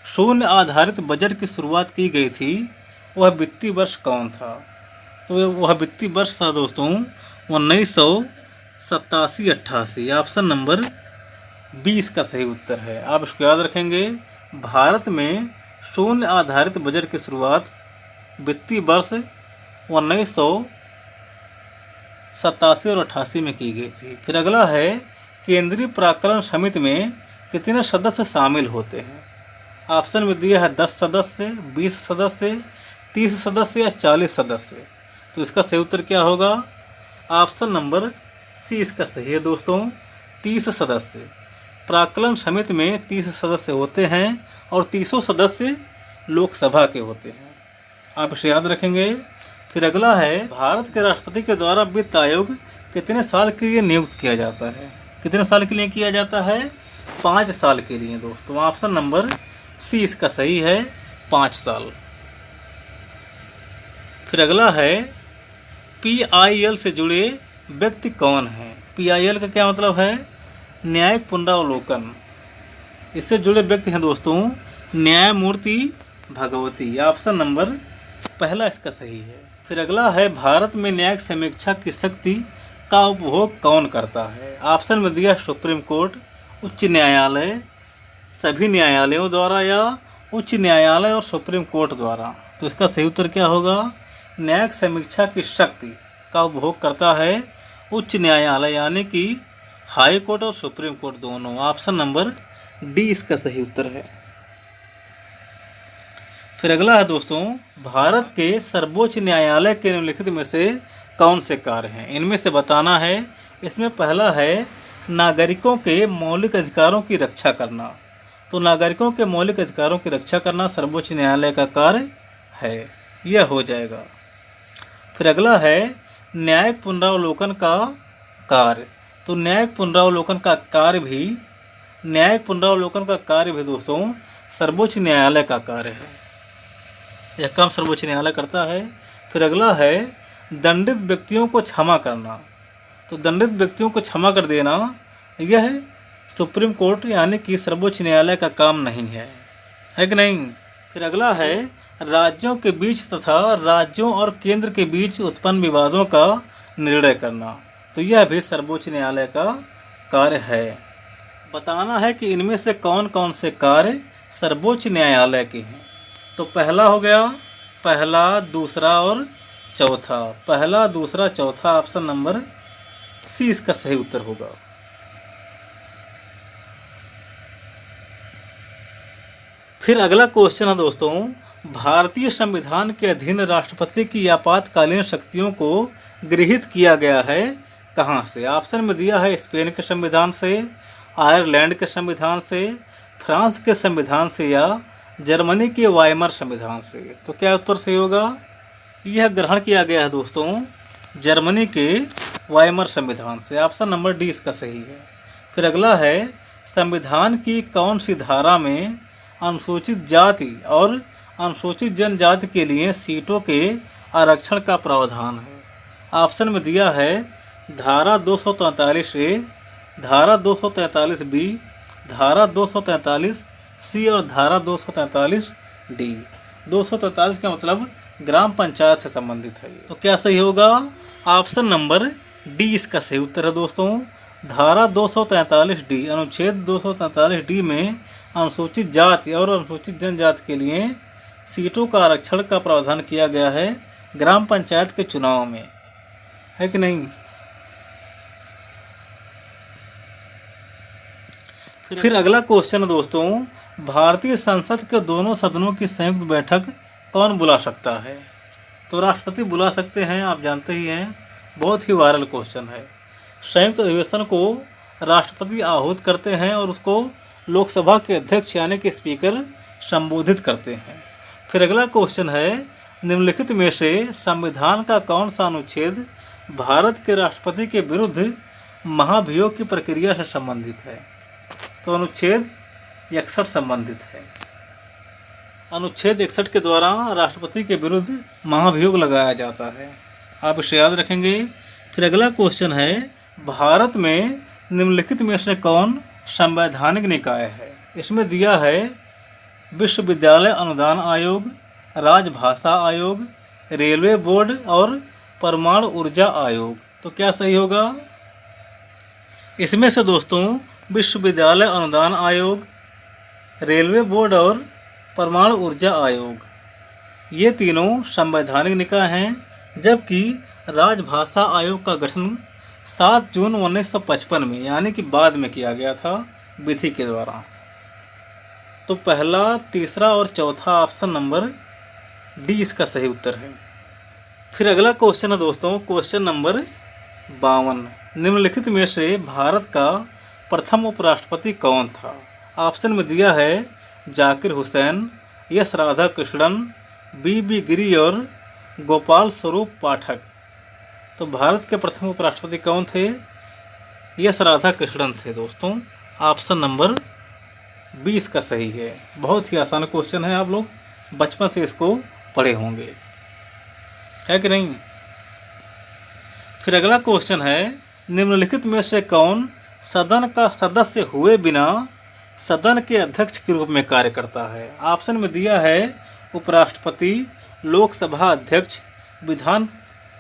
शून्य आधारित बजट की शुरुआत की गई थी वह वित्तीय वर्ष कौन था? तो वह वित्तीय वर्ष था दोस्तों 1987-88। ऑप्शन नंबर 20 का सही उत्तर है। आप इसको याद रखेंगे। भारत में शून्य आधारित बजट की शुरुआत वित्तीय वर्ष 1987 और 88 में की गई थी। फिर अगला है, केंद्रीय प्राक्कलन समिति में कितने सदस्य शामिल होते हैं? ऑप्शन में दिया है 10 सदस्य, 20 सदस्य, 30 सदस्य या 40 सदस्य। तो इसका सही उत्तर क्या होगा? ऑप्शन नंबर सी इसका सही है दोस्तों, 30 सदस्य। प्राक्कलन समिति में 30 सदस्य होते हैं और 30 सदस्य लोकसभा के होते हैं। आप इसे याद रखेंगे। फिर अगला है, भारत के राष्ट्रपति के द्वारा वित्त आयोग कितने साल के लिए नियुक्त किया जाता है? कितने साल के लिए किया जाता है? 5 साल के लिए दोस्तों। ऑप्शन नंबर सी इसका सही है, 5 साल। फिर अगला है, PIL से जुड़े व्यक्ति कौन हैं? PIL का क्या मतलब है? न्यायिक पुनरावलोकन। इससे जुड़े व्यक्ति हैं दोस्तों न्यायमूर्ति भगवती। ऑप्शन नंबर पहला इसका सही है। फिर अगला है, भारत में न्यायिक समीक्षा की शक्ति का उपभोग कौन करता है? ऑप्शन में दिया सुप्रीम कोर्ट, उच्च न्यायालय, सभी न्यायालयों द्वारा या उच्च न्यायालय और सुप्रीम कोर्ट द्वारा। तो इसका सही उत्तर क्या होगा? न्यायिक समीक्षा की शक्ति का उपभोग करता है उच्च न्यायालय, यानी कि हाई कोर्ट और सुप्रीम कोर्ट दोनों। ऑप्शन नंबर डी इसका सही उत्तर है। फिर अगला है दोस्तों, भारत के सर्वोच्च न्यायालय के निम्नलिखित में से कौन से कार्य हैं? इनमें से बताना है। इसमें पहला है, नागरिकों के मौलिक अधिकारों की रक्षा करना। तो नागरिकों के मौलिक अधिकारों की रक्षा करना सर्वोच्च न्यायालय का कार्य है, यह हो जाएगा। फिर अगला है, न्यायिक पुनरावलोकन का कार्य। तो न्यायिक पुनरावलोकन का कार्य भी दोस्तों सर्वोच्च न्यायालय का कार्य है। यह काम सर्वोच्च न्यायालय करता है। फिर अगला है, दंडित व्यक्तियों को क्षमा करना। तो दंडित व्यक्तियों को क्षमा कर देना यह सुप्रीम कोर्ट यानी कि सर्वोच्च न्यायालय का काम नहीं है कि नहीं? फिर अगला है, राज्यों के बीच तथा राज्यों और केंद्र के बीच उत्पन्न विवादों का निर्णय करना। तो यह भी सर्वोच्च न्यायालय का कार्य है। बताना है कि इनमें से कौन कौन से कार्य सर्वोच्च न्यायालय के हैं। तो पहला हो गया, पहला, दूसरा और चौथा। पहला, दूसरा, चौथा। ऑप्शन नंबर सी इसका सही उत्तर होगा। फिर अगला क्वेश्चन है दोस्तों, भारतीय संविधान के अधीन राष्ट्रपति की आपातकालीन शक्तियों को गृहीत किया गया है कहाँ से? ऑप्शन में दिया है स्पेन के संविधान से, आयरलैंड के संविधान से, फ्रांस के संविधान से या जर्मनी के वाइमर संविधान से। तो क्या उत्तर सही होगा? यह ग्रहण किया गया है दोस्तों जर्मनी के वाइमर संविधान से। ऑप्शन नंबर डी इसका सही है। फिर अगला है, संविधान की कौन सी धारा में अनुसूचित जाति और अनुसूचित जनजाति के लिए सीटों के आरक्षण का प्रावधान है? ऑप्शन में दिया है धारा 243A, धारा 243B, धारा 243C और धारा 243D। 243 का मतलब ग्राम पंचायत से संबंधित है। तो क्या सही होगा? ऑप्शन नंबर डी इसका सही उत्तर है दोस्तों। धारा 243D, अनुच्छेद 243D में अनुसूचित जाति और अनुसूचित जनजाति के लिए सीटों का आरक्षण का प्रावधान किया गया है ग्राम पंचायत के चुनाव में, है कि नहीं। फिर अगला क्वेश्चन है दोस्तों, भारतीय संसद के दोनों सदनों की संयुक्त बैठक कौन बुला सकता है। तो राष्ट्रपति बुला सकते हैं, आप जानते ही हैं, बहुत ही वायरल क्वेश्चन है। संयुक्त अधिवेशन को राष्ट्रपति आहूत करते हैं और उसको लोकसभा के अध्यक्ष यानी कि स्पीकर संबोधित करते हैं। फिर अगला क्वेश्चन है, निम्नलिखित में से संविधान का कौन सा अनुच्छेद भारत के राष्ट्रपति के विरुद्ध महाभियोग की प्रक्रिया से संबंधित है। तो अनुच्छेद 61 संबंधित है। अनुच्छेद 61 के द्वारा राष्ट्रपति के विरुद्ध महाभियोग लगाया जाता है, आप इसे याद रखेंगे। फिर अगला क्वेश्चन है, भारत में निम्नलिखित में से कौन संवैधानिक निकाय है। इसमें दिया है विश्वविद्यालय अनुदान आयोग, राजभाषा आयोग, रेलवे बोर्ड और परमाणु ऊर्जा आयोग। तो क्या सही होगा। इसमें से दोस्तों विश्वविद्यालय अनुदान आयोग, रेलवे बोर्ड और परमाणु ऊर्जा आयोग ये तीनों संवैधानिक निकाय हैं, जबकि राजभाषा आयोग का गठन 7 जून 1955 में यानी कि बाद में किया गया था विधि के द्वारा। तो पहला, तीसरा और चौथा ऑप्शन नंबर डी इसका सही उत्तर है। फिर अगला क्वेश्चन है दोस्तों, क्वेश्चन नंबर 52, निम्नलिखित में से भारत का प्रथम उपराष्ट्रपति कौन था। ऑप्शन में दिया है जाकिर हुसैन, एस राधाकृष्णन, बी गिरी और गोपाल स्वरूप पाठक। तो भारत के प्रथम उपराष्ट्रपति कौन थे। एस राधाकृष्णन थे दोस्तों। ऑप्शन नंबर 20 का सही है। बहुत ही आसान क्वेश्चन है, आप लोग बचपन से इसको पढ़े होंगे, है कि नहीं। फिर अगला क्वेश्चन है, निम्नलिखित में से कौन सदन का सदस्य हुए बिना सदन के अध्यक्ष के रूप में कार्य करता है। ऑप्शन में दिया है उपराष्ट्रपति, लोकसभा अध्यक्ष, विधान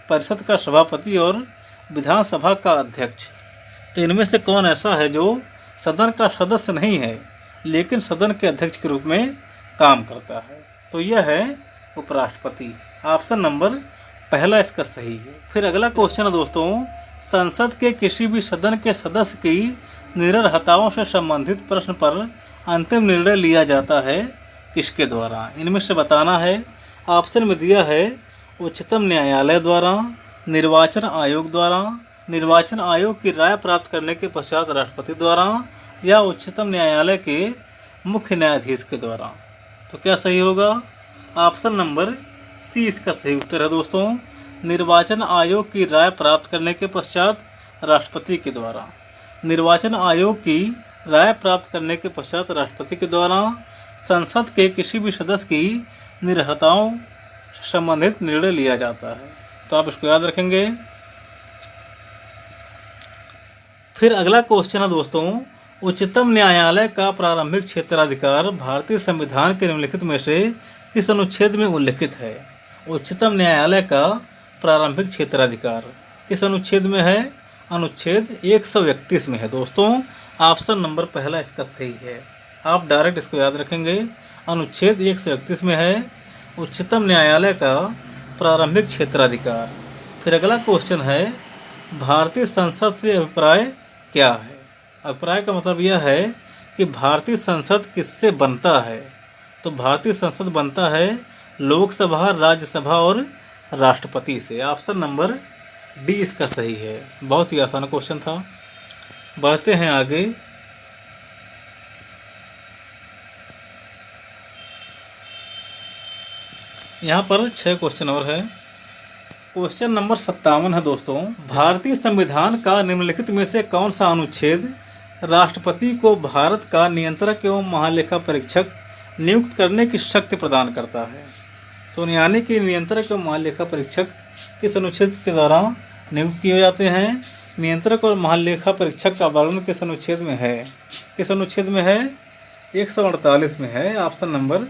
परिषद का सभापति और विधानसभा का अध्यक्ष। तो इनमें से कौन ऐसा है जो सदन का सदस्य नहीं है लेकिन सदन के अध्यक्ष के रूप में काम करता है। तो यह है उपराष्ट्रपति। ऑप्शन नंबर पहला इसका सही है। फिर अगला क्वेश्चन है दोस्तों, संसद के किसी भी सदन के सदस्य की निरर्हताओं से संबंधित प्रश्न पर अंतिम निर्णय लिया जाता है किसके द्वारा। इनमें से बताना है। ऑप्शन में दिया है उच्चतम न्यायालय द्वारा, निर्वाचन आयोग द्वारा, निर्वाचन आयोग की राय प्राप्त करने के पश्चात राष्ट्रपति द्वारा या उच्चतम न्यायालय के मुख्य न्यायाधीश के द्वारा। तो क्या सही होगा। ऑप्शन नंबर सी इसका सही उत्तर है दोस्तों। निर्वाचन आयोग की राय प्राप्त करने के पश्चात राष्ट्रपति के द्वारा। निर्वाचन आयोग की राय प्राप्त करने के पश्चात राष्ट्रपति के द्वारा संसद के किसी भी सदस्य की निरर्हताओं से संबंधित निर्णय लिया जाता है। तो आप इसको याद रखेंगे। फिर अगला क्वेश्चन है दोस्तों, उच्चतम न्यायालय का प्रारंभिक क्षेत्राधिकार भारतीय संविधान के निम्नलिखित में से किस अनुच्छेद में उल्लिखित है। उच्चतम न्यायालय का प्रारंभिक क्षेत्राधिकार किस अनुच्छेद में है। अनुच्छेद 131 में है दोस्तों। ऑप्शन नंबर पहला इसका सही है। आप डायरेक्ट इसको याद रखेंगे। अनुच्छेद 131 में है उच्चतम न्यायालय का प्रारंभिक क्षेत्राधिकार। फिर अगला क्वेश्चन है, भारतीय संसद से अभिप्राय क्या है। अभिप्राय का मतलब यह है कि भारतीय संसद किससे बनता है। तो भारतीय संसद बनता है लोकसभा, राज्यसभा और राष्ट्रपति से। ऑप्शन नंबर डी इसका सही है। बहुत ही आसान क्वेश्चन था। बढ़ते हैं आगे। यहाँ पर 6 क्वेश्चन और है। क्वेश्चन नंबर 57 है दोस्तों, भारतीय संविधान का निम्नलिखित में से कौन सा अनुच्छेद राष्ट्रपति को भारत का नियंत्रक एवं महालेखा परीक्षक नियुक्त करने की शक्ति प्रदान करता है। तो यानी कि नियंत्रक एवं महालेखा परीक्षक किस अनुच्छेद के द्वारा नियुक्त किए जाते हैं। नियंत्रक और महालेखा परीक्षक का वर्णन किस अनुच्छेद में है। किस अनुच्छेद में है। 148 में है। ऑप्शन नंबर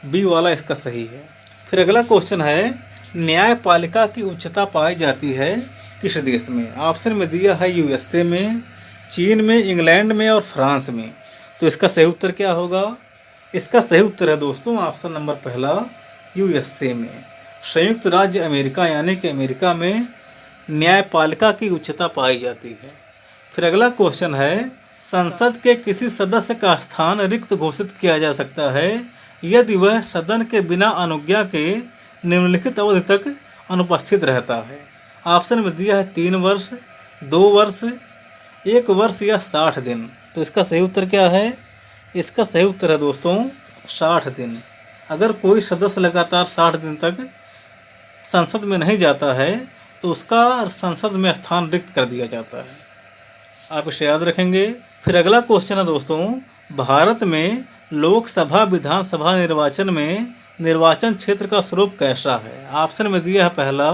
बी वाला इसका सही है। फिर अगला क्वेश्चन है, न्यायपालिका की उच्चता पाई जाती है किस देश में। ऑप्शन में दिया है यूएसए में, चीन में, इंग्लैंड में और फ्रांस में। तो इसका सही उत्तर क्या होगा। इसका सही उत्तर है दोस्तों ऑप्शन नंबर पहला यूएसए में। संयुक्त राज्य अमेरिका यानी कि अमेरिका में न्यायपालिका की उच्चता पाई जाती है। फिर अगला क्वेश्चन है, संसद के किसी सदस्य का स्थान रिक्त घोषित किया जा सकता है यदि वह सदन के बिना अनुज्ञा के निम्नलिखित अवधि तक अनुपस्थित रहता है। ऑप्शन में दिया है 3 वर्ष, 2 वर्ष, 1 वर्ष या 60 दिन। तो इसका सही उत्तर क्या है? इसका सही उत्तर है दोस्तों 60 दिन। अगर कोई सदस्य लगातार 60 दिन तक संसद में नहीं जाता है तो उसका संसद में स्थान रिक्त कर दिया जाता है। आप इसे याद रखेंगे। फिर अगला क्वेश्चन है दोस्तों, भारत में लोकसभा विधानसभा निर्वाचन में निर्वाचन क्षेत्र का स्वरूप कैसा है? ऑप्शन में दिया है पहला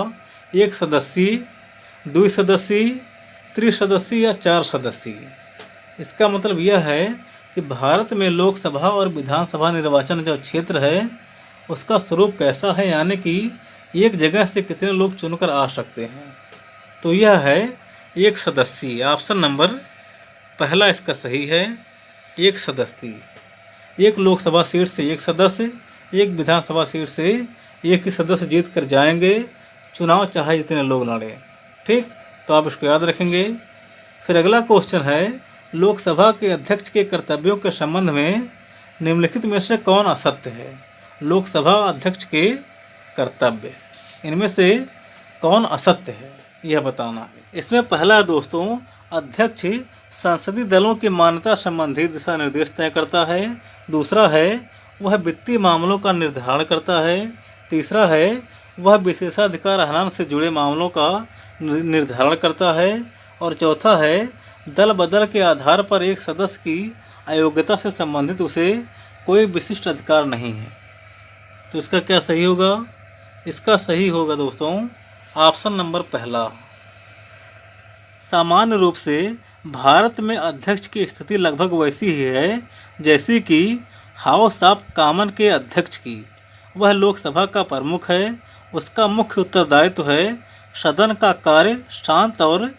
1 सदस्यीय, 2 सदस्यीय, 3 सदस्यीय या 4 सदस्यीय। इसका मतलब यह है कि भारत में लोकसभा और विधानसभा निर्वाचन जो क्षेत्र है उसका स्वरूप कैसा है, यानी कि एक जगह से कितने लोग चुनकर आ सकते हैं। तो यह है 1 सदस्यीय। ऑप्शन नंबर पहला इसका सही है, 1 सदस्यीय। 1 लोकसभा सीट से 1 सदस्य, 1 विधानसभा सीट से 1 ही सदस्य जीत कर जाएंगे, चुनाव चाहे जितने लोग लड़ें। ठीक, तो आप इसको याद रखेंगे। फिर अगला क्वेश्चन है, लोकसभा के अध्यक्ष के कर्तव्यों के संबंध में निम्नलिखित में से कौन असत्य है? लोकसभा अध्यक्ष के कर्तव्य, इनमें से कौन असत्य है यह बताना है। इसमें पहला है दोस्तों, अध्यक्ष संसदीय दलों की मान्यता संबंधी दिशा निर्देश तय करता है। दूसरा है वह वित्तीय मामलों का निर्धारण करता है। तीसरा है वह विशेषाधिकार हनन से जुड़े मामलों का निर्धारण करता है। और चौथा है दल बदल के आधार पर एक सदस्य की अयोग्यता से संबंधित उसे कोई विशिष्ट अधिकार नहीं है। तो इसका क्या सही होगा? इसका सही होगा दोस्तों ऑप्शन नंबर पहला। सामान्य रूप से भारत में अध्यक्ष की स्थिति लगभग वैसी ही है जैसी कि हाउस ऑफ कॉमन के अध्यक्ष की। वह लोकसभा का प्रमुख है। उसका मुख्य उत्तरदायित्व है सदन का कार्य शांत और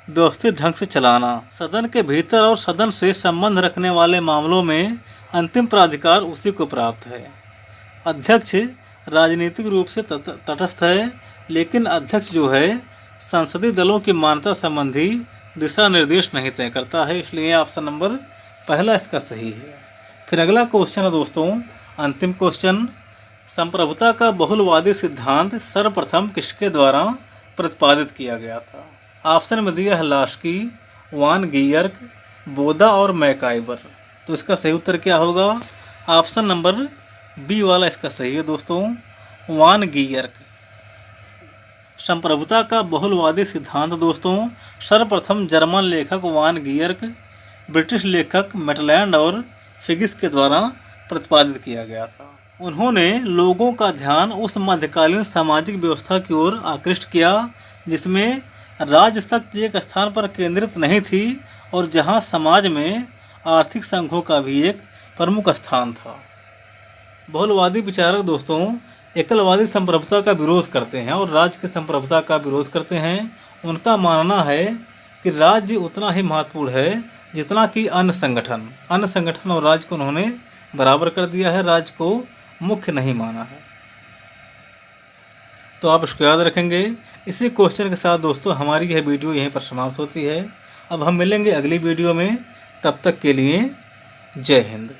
व्यवस्थित ढंग से चलाना। सदन के भीतर और सदन से संबंध रखने वाले मामलों में अंतिम प्राधिकार उसी को प्राप्त है। अध्यक्ष राजनीतिक रूप से तटस्थ है, लेकिन अध्यक्ष जो है संसदीय दलों की मान्यता संबंधी दिशा निर्देश नहीं तय करता है, इसलिए ऑप्शन नंबर पहला इसका सही है। फिर अगला क्वेश्चन है दोस्तों, अंतिम क्वेश्चन, संप्रभुता का बहुलवादी सिद्धांत सर्वप्रथम किसके द्वारा प्रतिपादित किया गया था? ऑप्शन में दिया है लास्की, वान गियर्क, बोदा और मैकाइवर। तो इसका सही उत्तर क्या होगा? ऑप्शन नंबर बी वाला इसका सही है दोस्तों, वान गियर्क। संप्रभुता का बहुलवादी सिद्धांत दोस्तों सर्वप्रथम जर्मन लेखक वान गियर्क, ब्रिटिश लेखक मैटलैंड और फिगिस के द्वारा प्रतिपादित किया गया था। उन्होंने लोगों का ध्यान उस मध्यकालीन सामाजिक व्यवस्था की ओर आकृष्ट किया जिसमें राज्य शक्ति एक स्थान पर केंद्रित नहीं थी और जहां समाज में आर्थिक संघों का भी एक प्रमुख स्थान था। बहुलवादी विचारक दोस्तों एकलवादी संप्रभुता का विरोध करते हैं और राज्य की संप्रभुता का विरोध करते हैं। उनका मानना है कि राज्य उतना ही महत्वपूर्ण है जितना कि अन्य संगठन और राज्य को उन्होंने बराबर कर दिया है, राज्य को मुख्य नहीं माना है। तो आप इसको याद रखेंगे। इसी क्वेश्चन के साथ दोस्तों हमारी यह वीडियो यहीं पर समाप्त होती है। अब हम मिलेंगे अगली वीडियो में, तब तक के लिए जय हिंद।